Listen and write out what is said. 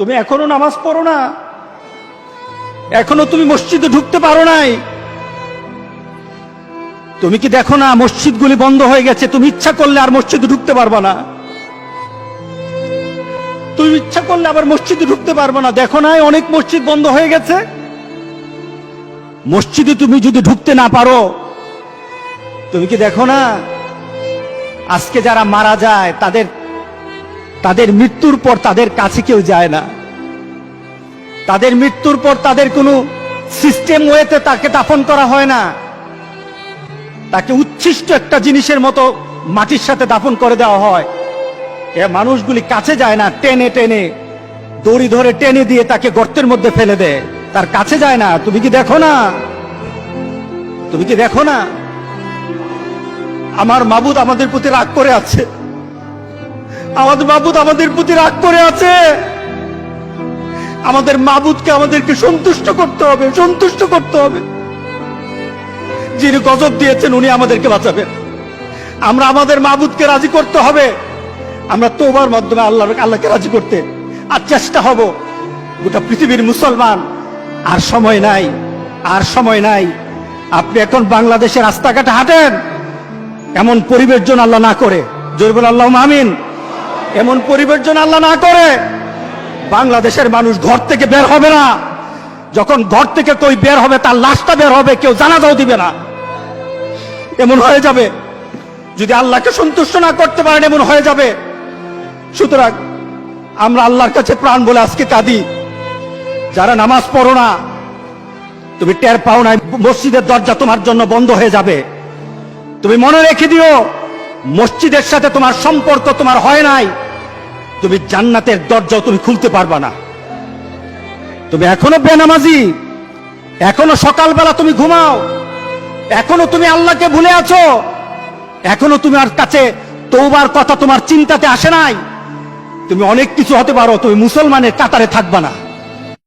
তুমি এখনো নামাজ পড়ো না, এখনো তুমি মসজিদে ঢুকতে পারো নাই। তুমি কি দেখো না মসজিদগুলি বন্ধ হয়ে গেছে? তুমি ইচ্ছা করলে আর মসজিদে ঢুকতে পারবা না, তুমি ইচ্ছা করলে আবার মসজিদে ঢুকতে পারবে না। দেখো না অনেক মসজিদ বন্ধ হয়ে গেছে। মসজিদে তুমি যদি ঢুকতে না পারো, তুমি কি দেখো না আজকে যারা মারা যায় তাদের মৃত্যুর পর তাদের কাছে কেউ যায় না। তাদের মৃত্যুর পর তাদের কোনো সিস্টেম ওয়েতে তাকে দাফন করা হয় না, তাকে উচ্ছিষ্ট একটা জিনিসের মতো মাটির সাথে দাফন করে দেওয়া হয়। এ মানুষগুলি কাছে যায় না, টেনে টেনে দড়ি ধরে টেনে দিয়ে তাকে গর্তের মধ্যে ফেলে দেয়, তার কাছে যায় না। তুমি কি দেখো না? তুমি কি দেখো না আমার মাবুদ আমাদের প্রতি রাগ করে আছে? আমাদের মাবুদ আমাদের প্রতি রাগ করে আছে। আমাদের মাবুদকে আমাদেরকে সন্তুষ্ট করতে হবে, সন্তুষ্ট করতে হবে। যিনি গজব দিয়েছেন উনি আমাদেরকে বাঁচাবেন। আমরা আমাদের মাবুদকে রাজি করতে হবে। আমরা তওবার মাধ্যমে আল্লাহকে রাজি করতে আর চেষ্টা হব। গোটা পৃথিবীর মুসলমান আর সময় নাই, আর সময় নাই। আপনি এখন বাংলাদেশের রাস্তাঘাটে হাঁটেন, এমন পরিবেশ যেন আল্লাহ না করে, জোরে বলেন আল্লাহুম্মা আমিন। এমন পরিবেশ যেন আল্লাহ না করে বাংলাদেশের মানুষ ঘর থেকে বের হবে না। যখন ঘর থেকে কই বের হবে তার লাশটা বের হবে, কেউ জানাজাও দিবে না। এমন হয়ে যাবে যদি আল্লাহকে সন্তুষ্ট না করতে পারেন, এমন হয়ে যাবে। সুতরাং আমরা আল্লাহর কাছে প্রাণ বলে আজকে কাঁদি। যারা নামাজ পড়ো না, তুমি টের পাও না মসজিদের দরজা তোমার জন্য বন্ধ হয়ে যাবে। তুমি মনে রেখে দিও, মসজিদের সাথে তোমার সম্পর্ক তোমার হয় নাই, তুমি জান্নাতের দরজাও তুমি খুলতে পারবা না। তুমি এখনো বেনামাজি, এখনো সকালবেলা তুমি ঘুমাও, এখনো তুমি আল্লাহকে ভুলে আছো, এখনো তোমার কাছে তওবার কথা তোমার চিন্তাতে আসে নাই। তুমি অনেক কিছু হতে পারো, তুমি মুসলমানের কাতারে থাকবা না।